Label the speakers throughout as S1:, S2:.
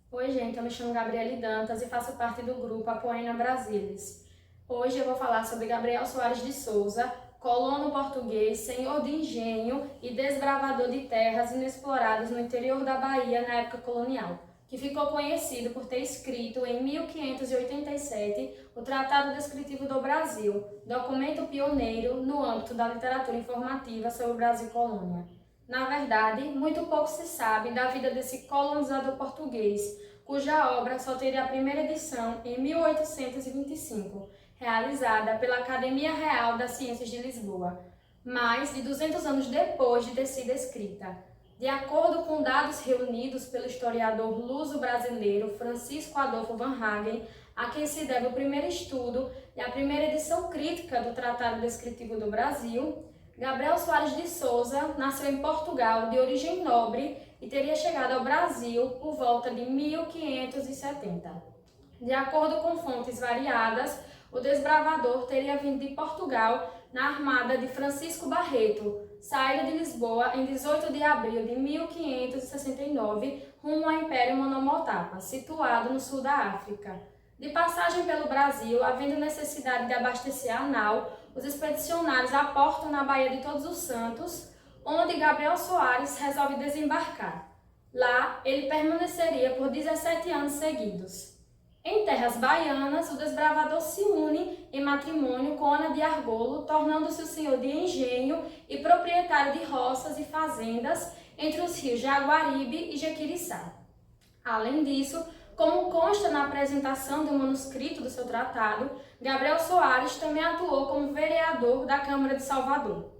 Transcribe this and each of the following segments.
S1: Oi, gente, eu me chamo Gabriele Dantas e faço parte do grupo Apoena Brasilis. Hoje eu vou falar sobre Gabriel Soares de Souza, colono português, senhor de engenho e desbravador de terras inexploradas no interior da Bahia na época colonial, que ficou conhecido por ter escrito em 1587 o Tratado Descritivo do Brasil, documento pioneiro no âmbito da literatura informativa sobre o Brasil colônia. Na verdade, muito pouco se sabe da vida desse colonizador português, cuja obra só teria a primeira edição em 1825, realizada pela Academia Real das Ciências de Lisboa, mais de 200 anos depois de ter sido escrita. De acordo com dados reunidos pelo historiador luso-brasileiro Francisco Adolfo Van Hagen, a quem se deve o primeiro estudo e a primeira edição crítica do Tratado Descritivo do Brasil, Gabriel Soares de Souza nasceu em Portugal de origem nobre e teria chegado ao Brasil por volta de 1570. De acordo com fontes variadas, o desbravador teria vindo de Portugal na armada de Francisco Barreto, saída de Lisboa em 18 de abril de 1569, rumo ao Império Monomotapa, situado no sul da África. De passagem pelo Brasil, havendo necessidade de abastecer a nau, os expedicionários aportam na Baía de Todos os Santos, onde Gabriel Soares resolve desembarcar. Lá, ele permaneceria por 17 anos seguidos. Em terras baianas, o desbravador se une em matrimônio com Ana de Argolo, tornando-se o senhor de engenho e proprietário de roças e fazendas entre os rios Jaguaribe e Jequiriçá. Além disso, como consta na apresentação do manuscrito do seu tratado, Gabriel Soares também atuou como vereador da Câmara de Salvador.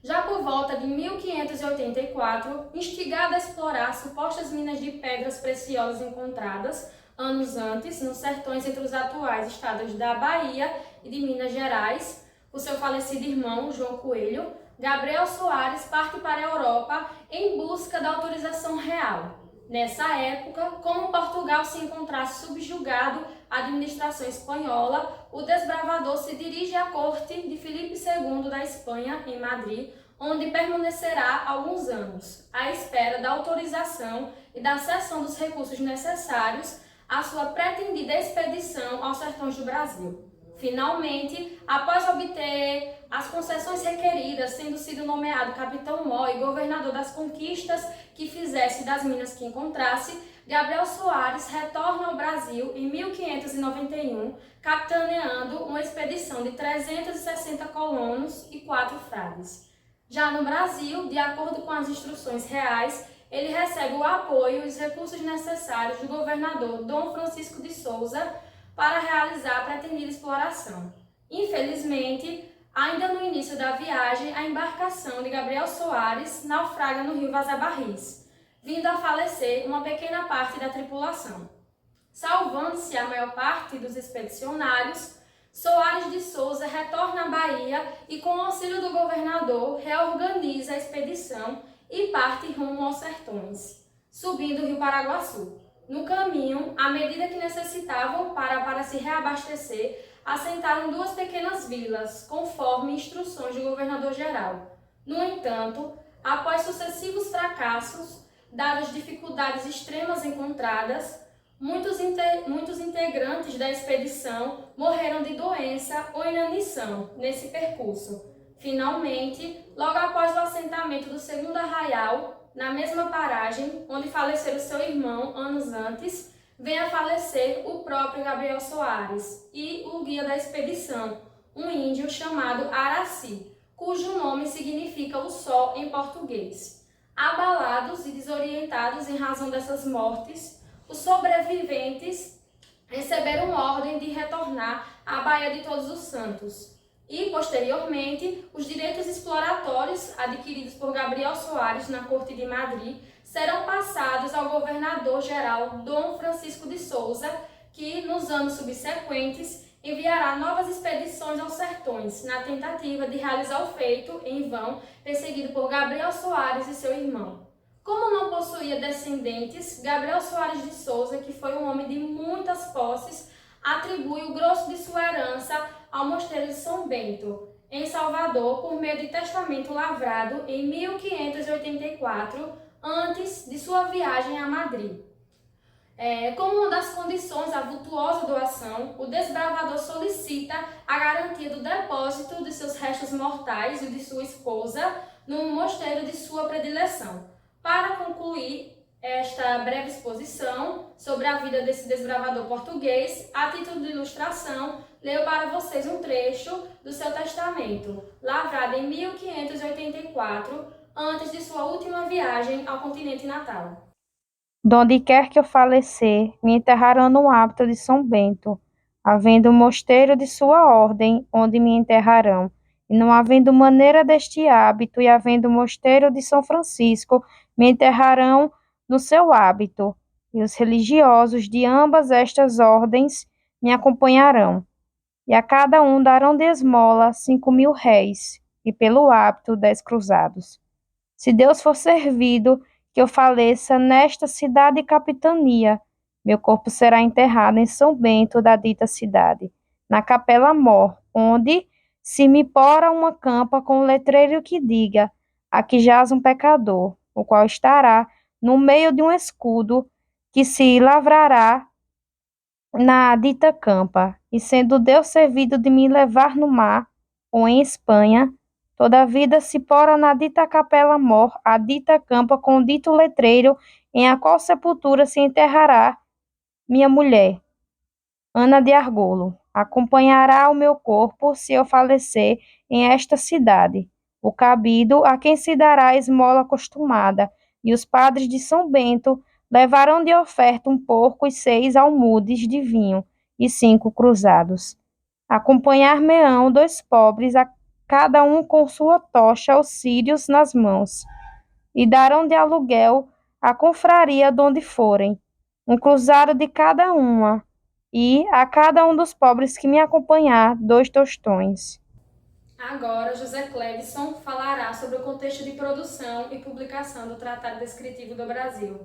S1: Já por volta de 1584, instigado a explorar supostas minas de pedras preciosas encontradas anos antes nos sertões entre os atuais estados da Bahia e de Minas Gerais, o seu falecido irmão, João Coelho, Gabriel Soares parte para a Europa em busca da autorização real. Nessa época, como Portugal se encontrasse subjugado à administração espanhola, o desbravador se dirige à corte de Filipe II da Espanha, em Madrid, onde permanecerá alguns anos, à espera da autorização e da cessão dos recursos necessários à sua pretendida expedição aos sertões do Brasil. Finalmente, após obter as concessões requeridas, tendo sido nomeado capitão-mor e governador das conquistas que fizesse das minas que encontrasse, Gabriel Soares retorna ao Brasil em 1591, capitaneando uma expedição de 360 colonos e 4 frades. Já no Brasil, de acordo com as instruções reais, ele recebe o apoio e os recursos necessários do governador Dom Francisco de Souza para realizar a pretendida exploração. Infelizmente, ainda no início da viagem, a embarcação de Gabriel Soares naufraga no rio Vaza-Barris, vindo a falecer uma pequena parte da tripulação. Salvando-se a maior parte dos expedicionários, Soares de Souza retorna à Bahia e, com o auxílio do governador, reorganiza a expedição e parte rumo aos sertões, subindo o rio Paraguaçu. No caminho, à medida que necessitavam para se reabastecer, assentaram 2 pequenas vilas, conforme instruções do governador-geral. No entanto, após sucessivos fracassos, dadas dificuldades extremas encontradas, muitos integrantes da expedição morreram de doença ou inanição nesse percurso. Finalmente, logo após o assentamento do segundo arraial, na mesma paragem onde falecera o seu irmão anos antes, vem a falecer o próprio Gabriel Soares e o guia da expedição, um índio chamado Araci, cujo nome significa o sol em português. Abalados e desorientados em razão dessas mortes, os sobreviventes receberam ordem de retornar à Baía de Todos os Santos. E, posteriormente, os direitos exploratórios adquiridos por Gabriel Soares na Corte de Madrid serão passados ao governador-geral Dom Francisco de Souza, que, nos anos subsequentes, enviará novas expedições aos sertões, na tentativa de realizar o feito, em vão, perseguido por Gabriel Soares e seu irmão. Como não possuía descendentes, Gabriel Soares de Souza, que foi um homem de muitas posses, atribui o grosso de sua herança ao Mosteiro de São Bento, em Salvador, por meio de testamento lavrado em 1584, antes de sua viagem a Madrid. Como uma das condições à vultuosa doação, o desbravador solicita a garantia do depósito de seus restos mortais e de sua esposa no mosteiro de sua predileção. Para concluir esta breve exposição sobre a vida desse desbravador português, a título de ilustração, leio para vocês um trecho do seu testamento, lavrado em 1584, antes de sua última viagem ao continente natal.
S2: Donde quer que eu falecer, me enterrarão no hábito de São Bento, havendo mosteiro de sua ordem, onde me enterrarão. E não havendo maneira deste hábito, e havendo mosteiro de São Francisco, me enterrarão no seu hábito. E os religiosos de ambas estas ordens me acompanharão. E a cada um darão de esmola 5.000 réis, e pelo hábito 10 cruzados. Se Deus for servido, que eu faleça nesta cidade e capitania, meu corpo será enterrado em São Bento da dita cidade, na capela mor, onde se me pora uma campa com um letreiro que diga: aqui jaz um pecador, o qual estará no meio de um escudo que se lavrará na dita campa, e sendo Deus servido de me levar no mar, ou em Espanha, toda a vida se pora na dita capela mor, a dita campa com o dito letreiro, em a qual sepultura se enterrará minha mulher, Ana de Argolo. Acompanhará o meu corpo, se eu falecer, em esta cidade, o cabido a quem se dará a esmola acostumada, e os padres de São Bento levarão de oferta um porco e 6 almudes de vinho, e 5 cruzados. Acompanhar-me-ão 2 pobres, a cada um com sua tocha os círios nas mãos, e darão de aluguel à confraria donde forem, um cruzado de cada uma, e a cada um dos pobres que me acompanhar 2 tostões.
S1: Agora, José Clevison falará sobre o contexto de produção e publicação do Tratado Descritivo do Brasil.